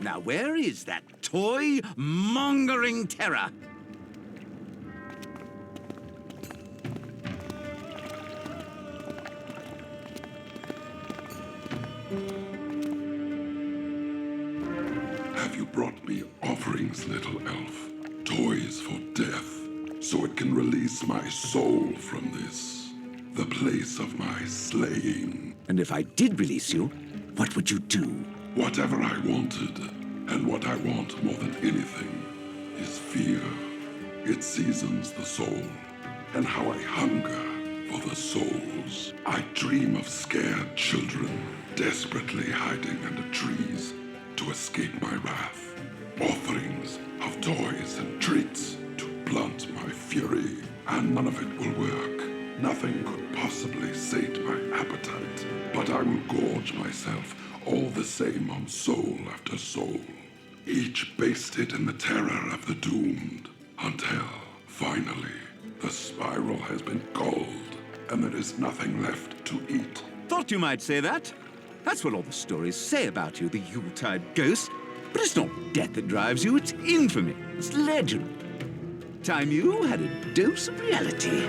Now, where is that toy-mongering terror? Have you brought me offerings, little elf? Toys for death, so it can release my soul from this, the place of my slaying. And if I did release you, what would you do? Whatever I wanted, and what I want more than anything, is fear. It seasons the soul, and how I hunger for the souls. I dream of scared children, desperately hiding under trees to escape my wrath. Offerings of toys and treats to blunt my fury, and none of it will work. Nothing could possibly sate my appetite, but I will gorge myself all the same on soul after soul, each basted in the terror of the doomed, until, finally, the spiral has been galled, and there is nothing left to eat. Thought you might say that. That's what all the stories say about you, the Yuletide ghost. But it's not death that drives you, it's infamy, it's legend. Time you had a dose of reality.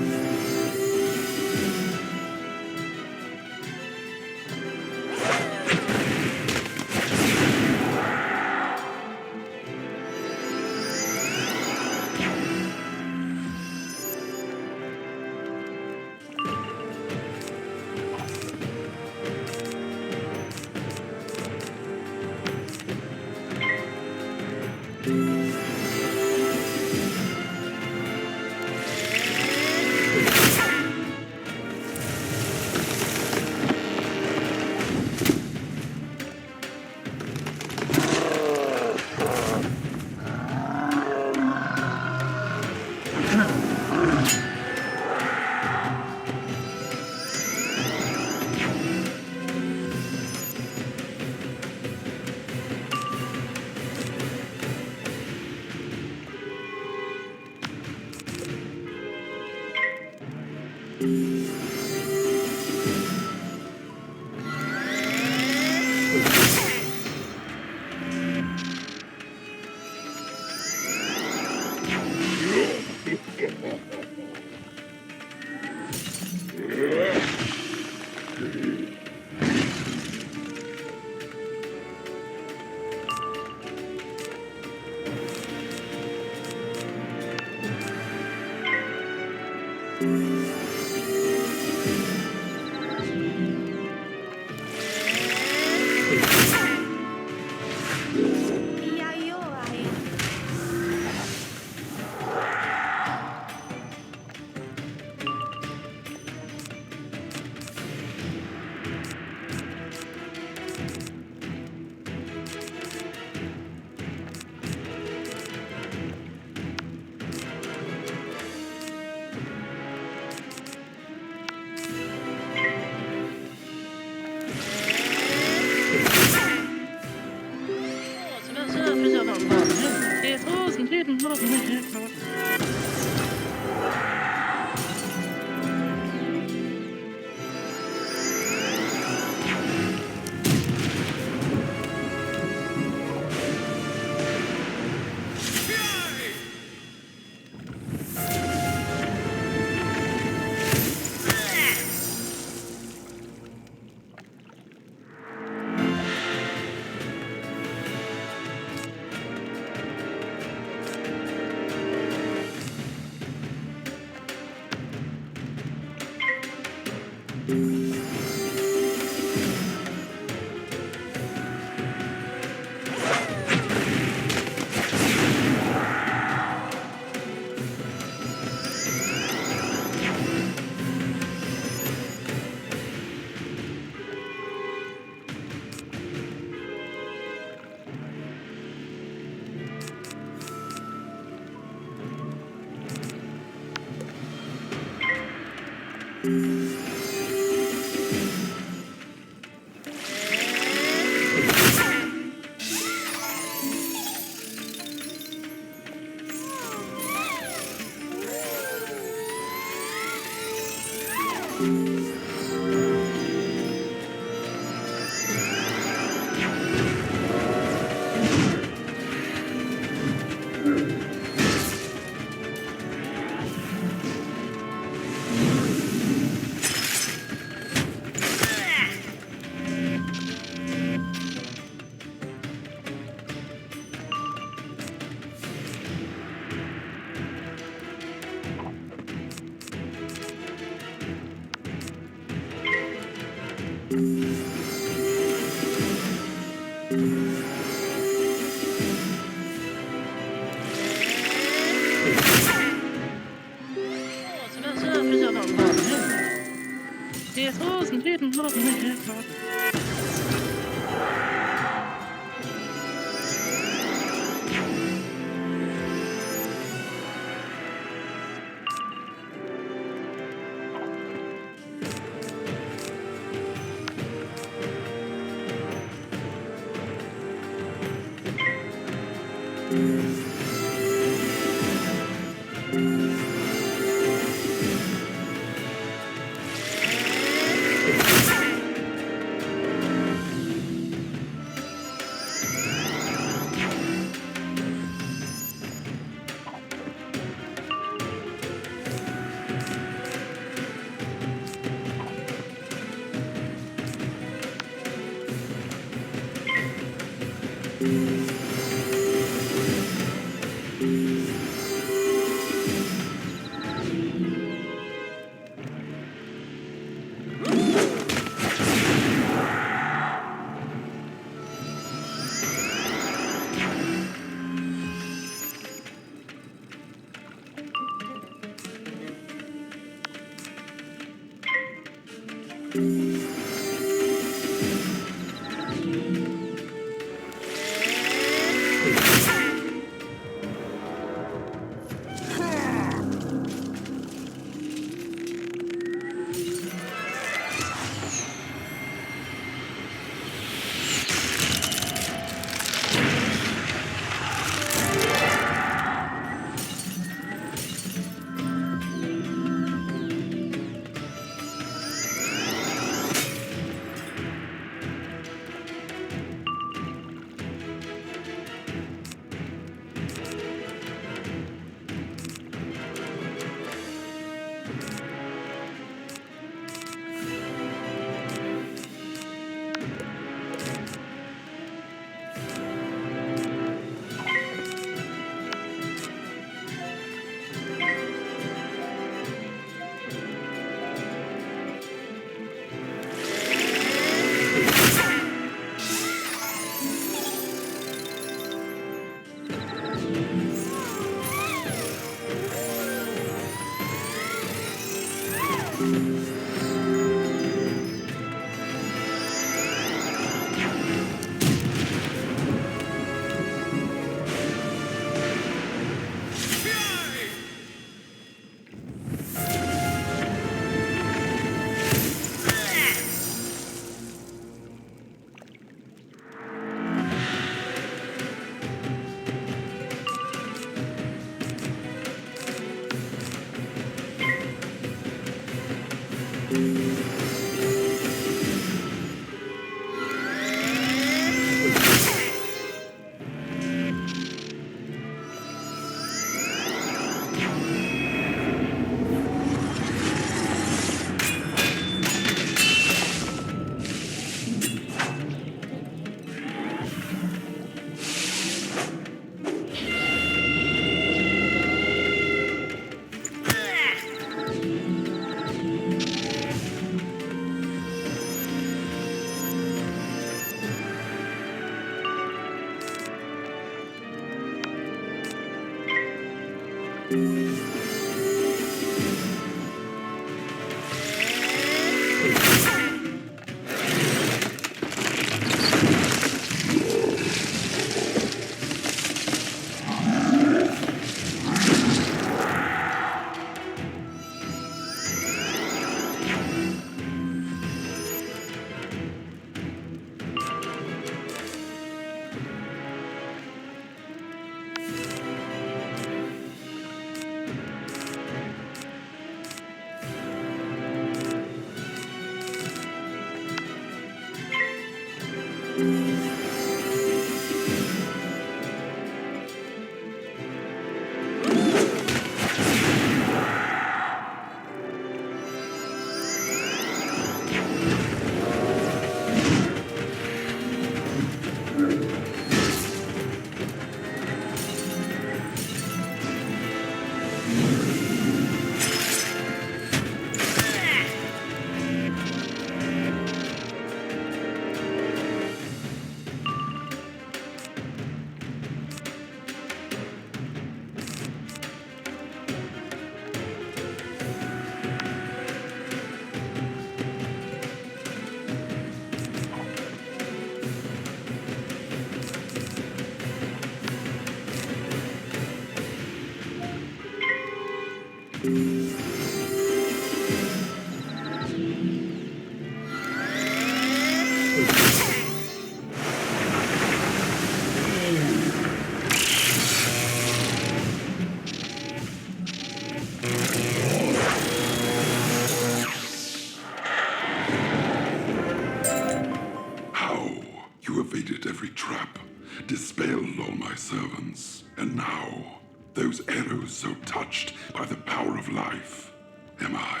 You evaded every trap, dispelled all my servants, and now, those arrows so touched by the power of life. Am I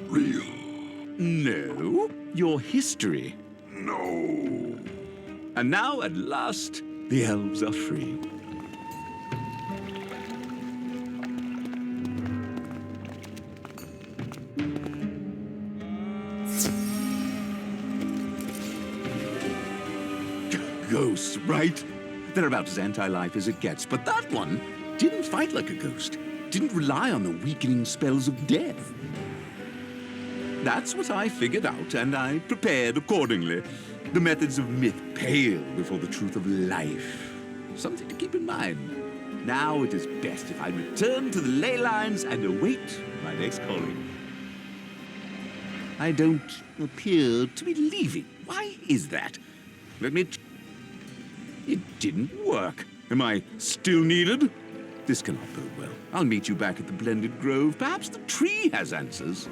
real? No, your history. No. And now, at last, the elves are free. Ghosts, right? They're about as anti-life as it gets, but that one didn't fight like a ghost, didn't rely on the weakening spells of death. That's what I figured out, and I prepared accordingly. The methods of myth pale before the truth of life. Something to keep in mind. Now it is best if I return to the ley lines and await my next calling. I don't appear to be leaving. Why is that? Let me... It didn't work. Am I still needed? This cannot bode well. I'll meet you back at the Blended Grove. Perhaps the tree has answers.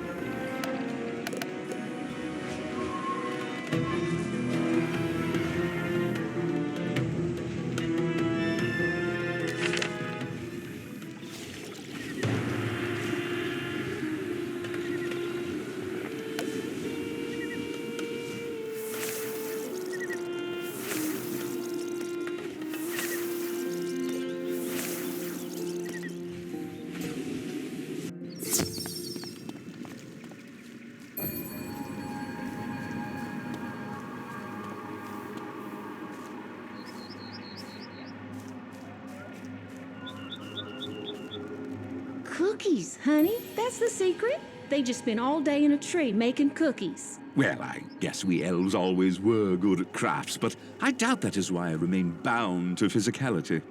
Cookies, honey. That's the secret. They just spent all day in a tree making cookies. Well, I guess we elves always were good at crafts, but I doubt that is why I remain bound to physicality.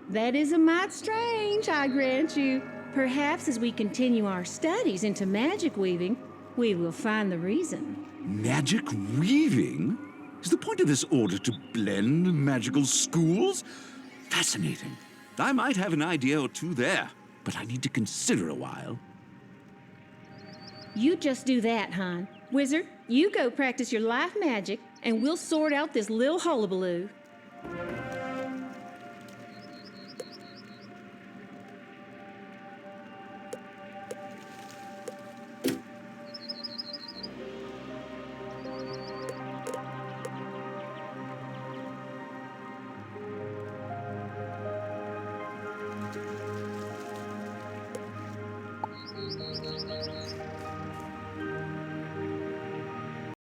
That is a mite strange, I grant you. Perhaps as we continue our studies into magic weaving, we will find the reason. Magic weaving? Is the point of this order to blend magical schools? Fascinating. I might have an idea or two there, but I need to consider a while. You just do that, hon. Wizard, you go practice your life magic, and we'll sort out this little hullabaloo.